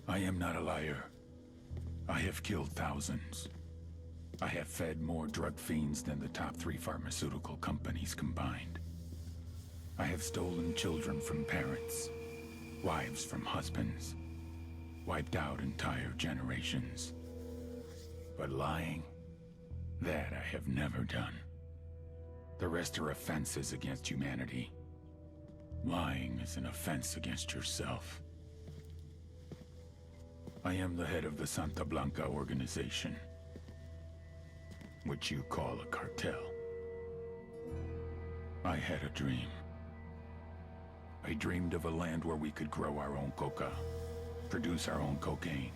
I am not a liar. I have killed thousands. I have fed more drug fiends than the top 3 pharmaceutical companies combined. I have stolen children from parents, wives from husbands, wiped out entire generations. But lying, that I have never done. The rest are offenses against humanity. Lying is an offense against yourself. I am the head of the Santa Blanca organization, which you call a cartel. I had a dream. I dreamed of a land where we could grow our own coca, produce our own cocaine,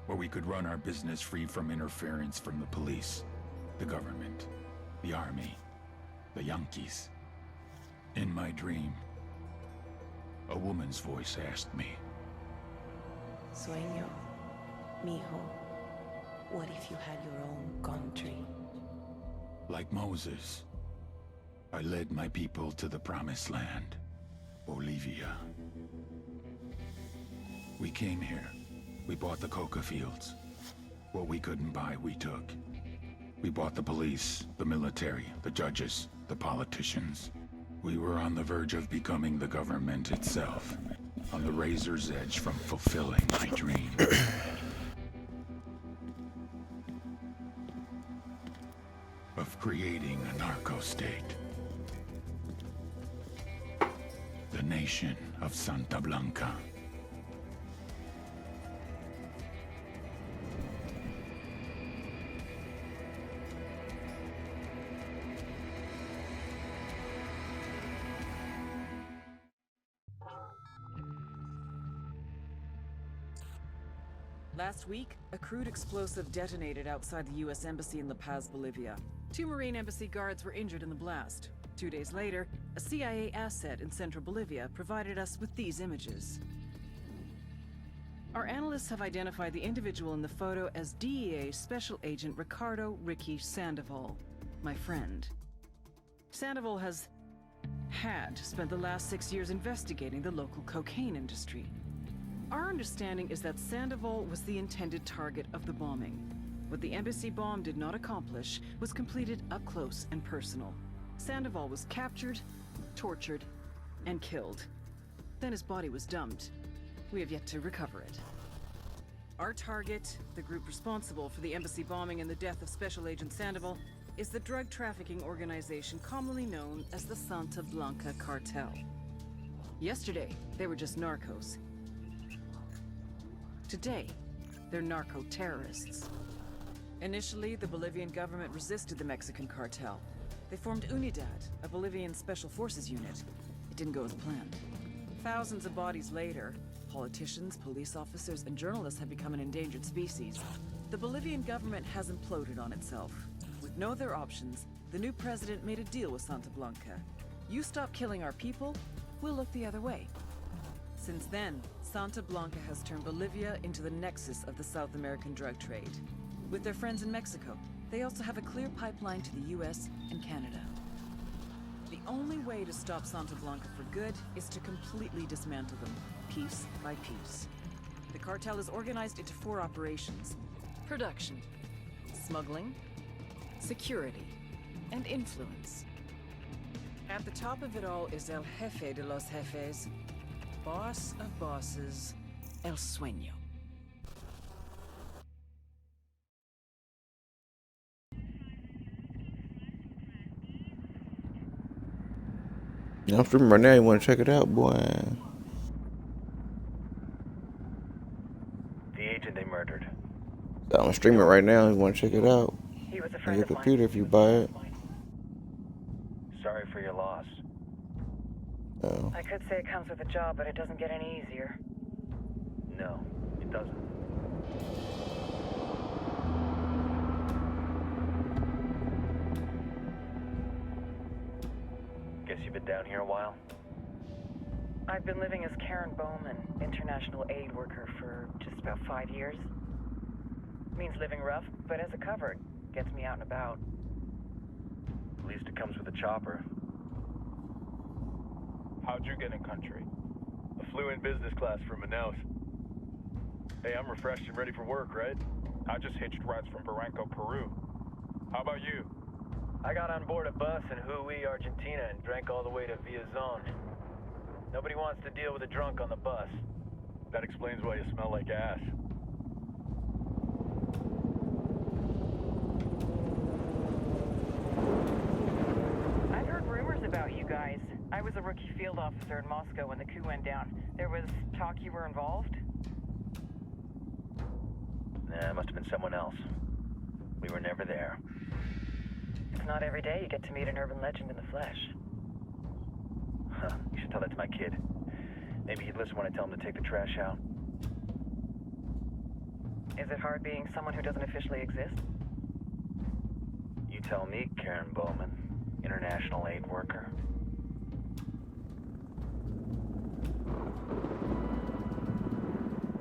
where we could run our business free from interference from the police, the government, the army, the Yankees. In my dream, a woman's voice asked me, Sueño, mijo, what if you had your own country? like Moses, I led my people to the promised land, Bolivia. We came here. We bought the coca fields. What we couldn't buy, we took. We bought the police, the military, the judges, the politicians. We were on the verge of becoming the government itself, on the razor's edge from fulfilling my dream. Of creating a narco-state. The nation of Santa Blanca. Last week, a crude explosive detonated outside the U.S. Embassy in La Paz, Bolivia. 2 Marine Embassy guards were injured in the blast. 2 days later, a CIA asset in central Bolivia provided us with these images. Our analysts have identified the individual in the photo as DEA Special Agent Ricardo Ricky Sandoval, my friend. Sandoval had spent the last 6 years investigating the local cocaine industry. Our understanding is that Sandoval was the intended target of the bombing. What the embassy bomb did not accomplish was completed up close and personal. Sandoval was captured, tortured, and killed. Then his body was dumped. We have yet to recover it. Our target, the group responsible for the embassy bombing and the death of Special Agent Sandoval, is the drug trafficking organization commonly known as the Santa Blanca Cartel. Yesterday, they were just narcos. Today, they're narco-terrorists. Initially, the Bolivian government resisted the Mexican cartel. They formed Unidad, a Bolivian special forces unit. It didn't go as planned. Thousands of bodies later, politicians, police officers, and journalists have become an endangered species. The Bolivian government has imploded on itself. With no other options, the new president made a deal with Santa Blanca. You stop killing our people, we'll look the other way. Since then, Santa Blanca has turned Bolivia into the nexus of the South American drug trade. With their friends in Mexico, they also have a clear pipeline to the US and Canada. The only way to stop Santa Blanca for good is to completely dismantle them, piece by piece. The cartel is organized into 4 operations: production, smuggling, security, and influence. At the top of it all is El Jefe de los Jefes, boss of bosses, El Sueño. I'm streaming right now. You want to check it out, boy? The agent they murdered. I'm streaming right now. You want to check it out? He was a On friend your of mine. computer if you buy it. Sorry for your loss. Oh. I could say it comes with a job, but it doesn't get any easier. No, it doesn't. Guess you've been down here a while? I've been living as Karen Bowman, international aid worker, for just about 5 years. Means living rough, but as a cover, gets me out and about. At least it comes with a chopper. How'd you get in country? I flew in business class from Manaus. Hey, I'm refreshed and ready for work, right? I just hitched rides from Barranco, Peru. How about you? I got on board a bus in Hui, Argentina, and drank all the way to Villazon. Nobody wants to deal with a drunk on the bus. That explains why you smell like ass. I've heard rumors about you guys. I was a rookie field officer in Moscow when the coup went down. There was talk you were involved? Nah, it must have been someone else. We were never there. It's not every day you get to meet an urban legend in the flesh. Huh, you should tell that to my kid. Maybe he'd listen when I tell him to take the trash out. Is it hard being someone who doesn't officially exist? You tell me, Karen Bowman, international aid worker.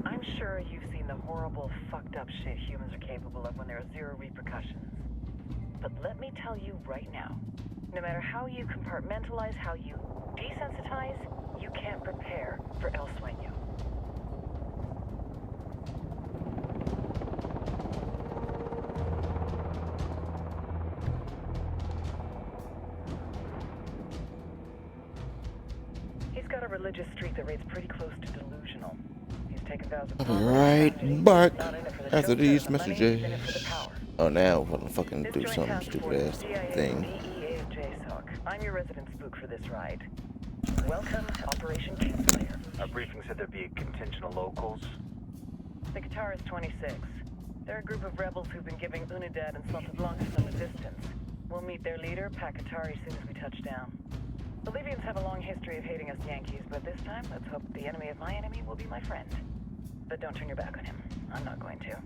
I'm sure you've seen the horrible, fucked up shit humans are capable of when there are zero repercussions. But let me tell you right now, no matter how you compartmentalize, how you desensitize, you can't prepare for El Sueño. He's got a religious streak that rates pretty close to delusional. He's taken vows of I'll be right back after these messages. Oh, now I'm gonna fucking do some stupid ass thing. I'm your resident spook for this ride. Welcome to Operation Kingslayer. Our briefing said there'd be a contingent of locals. The Guitarist 26. They're a group of rebels who've been giving Unidad and Santa Blanca some resistance. We'll meet their leader, Pakatari, soon as we touch down. Bolivians have a long history of hating us Yankees, but this time, let's hope the enemy of my enemy will be my friend. But don't turn your back on him. I'm not going to.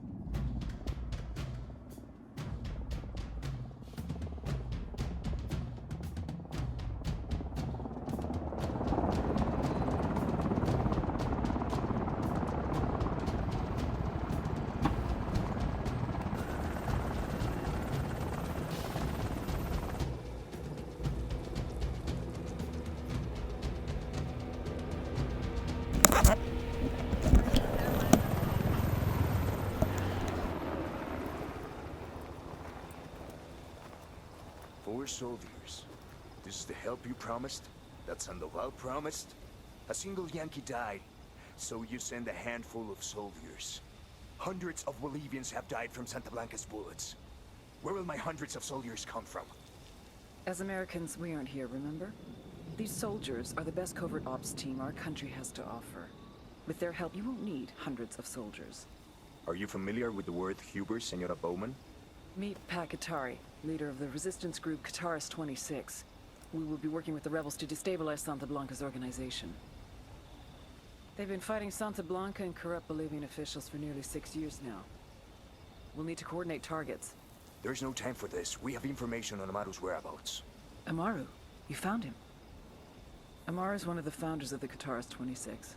For soldiers. This is the help you promised? That Sandoval promised? A single Yankee died, so you send a handful of soldiers. Hundreds of Bolivians have died from Santa Blanca's bullets. Where will my hundreds of soldiers come from? As Americans, we aren't here, remember? These soldiers are the best covert ops team our country has to offer. With their help, you won't need hundreds of soldiers. Are you familiar with the word Huber, Senora Bowman? Meet Pakatari, leader of the resistance group Guitarist 26. We will be working with the rebels to destabilize Santa Blanca's organization. They've been fighting Santa Blanca and corrupt Bolivian officials for nearly 6 years now. We'll need to coordinate targets. There's no time for this. We have information on Amaru's whereabouts. Amaru? You found him? Amaru is one of the founders of the Guitarist 26.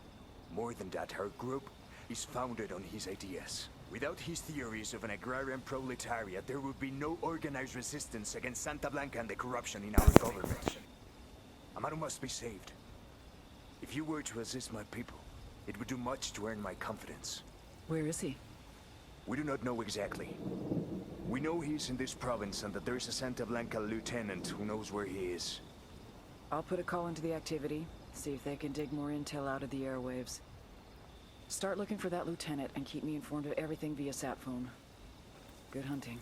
More than that, her group is founded on his ideas. Without his theories of an agrarian proletariat, there would be no organized resistance against Santa Blanca and the corruption in our government. Amaru must be saved. If you were to assist my people, it would do much to earn my confidence. Where is he? We do not know exactly. We know he's in this province and that there is a Santa Blanca lieutenant who knows where he is. I'll put a call into the activity, see if they can dig more intel out of the airwaves. Start looking for that lieutenant and keep me informed of everything via sat phone. Good hunting.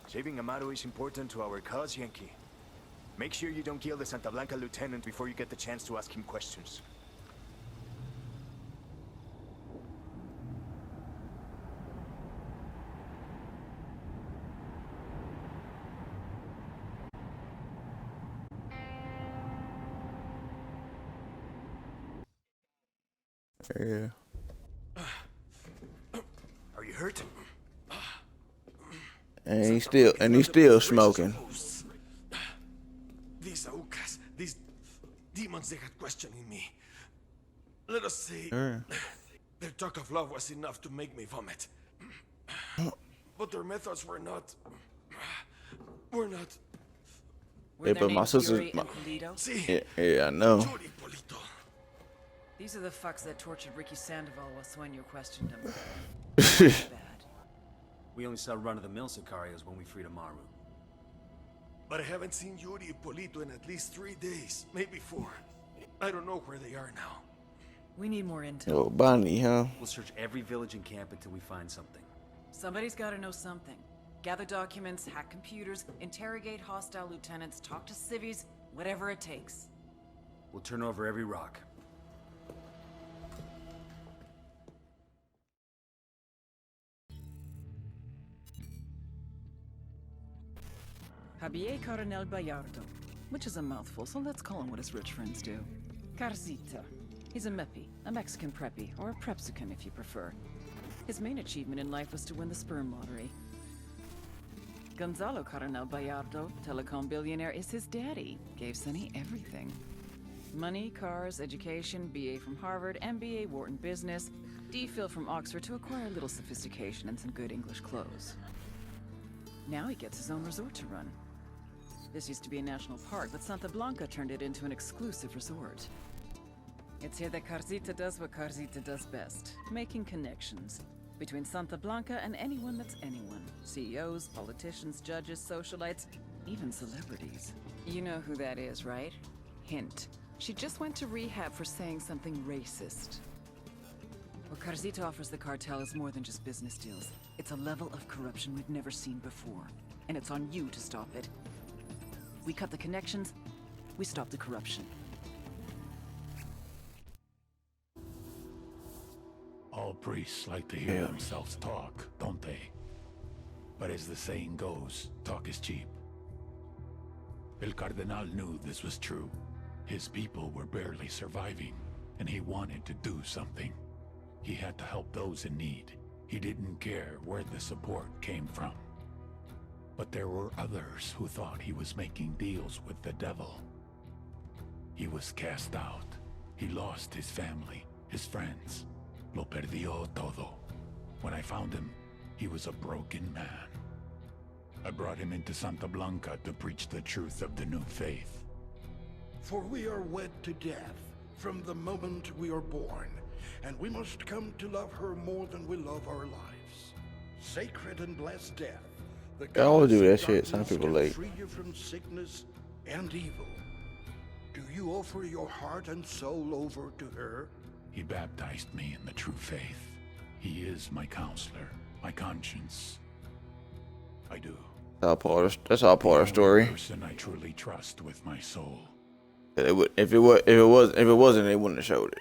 Saving Amaru is important to our cause, Yankee. Make sure you don't kill the Santa Blanca lieutenant before you get the chance to ask him questions. Yeah. Are you hurt? And he's still smoking. These Aucas, these demons, they had questioning me. Let us say their talk of love was enough to make me vomit. But their methods were not. Yeah, but my sister's. Yeah, I know. These are the fucks that tortured Ricky Sandoval while Sueño questioned him. Bad. We only saw run-of-the-mill Sicarios when we freed Amaru. But I haven't seen Yuri and Polito in at least 3 days, maybe 4. I don't know where they are now. We need more intel. Oh, Bonnie, huh? We'll search every village and camp until we find something. Somebody's gotta know something. Gather documents, hack computers, interrogate hostile lieutenants, talk to civvies, whatever it takes. We'll turn over every rock. Javier Coronel Bayardo, which is a mouthful, so let's call him what his rich friends do. Carcita. He's a meppy, a Mexican preppy, or a prepsican if you prefer. His main achievement in life was to win the sperm lottery. Gonzalo Coronel Bayardo, telecom billionaire, is his daddy. Gave Sonny everything. Money, cars, education, BA from Harvard, MBA Wharton Business, DPhil from Oxford to acquire a little sophistication and some good English clothes. Now he gets his own resort to run. This used to be a national park, but Santa Blanca turned it into an exclusive resort. It's here that Carcita does what Carcita does best, making connections between Santa Blanca and anyone that's anyone. CEOs, politicians, judges, socialites, even celebrities. You know who that is, right? Hint. She just went to rehab for saying something racist. What Carcita offers the cartel is more than just business deals. It's a level of corruption we've never seen before. And it's on you to stop it. We cut the connections, we stop the corruption. All priests like to hear themselves talk, don't they? But as the saying goes, talk is cheap. El Cardenal knew this was true. His people were barely surviving, and he wanted to do something. He had to help those in need. He didn't care where the support came from. But there were others who thought he was making deals with the devil. He was cast out. He lost his family, his friends. Lo perdió todo. When I found him, he was a broken man. I brought him into Santa Blanca to preach the truth of the new faith. For we are wed to death from the moment we are born, and we must come to love her more than we love our lives. Sacred and blessed death. I always do that shit. Some people late. Free you from sickness and evil. Do you offer your heart and soul over to her? He baptized me in the true faith. He is my counselor, my conscience. I do. That's all part of the story. The person I truly trust with my soul. If it wasn't, they wouldn't have showed it.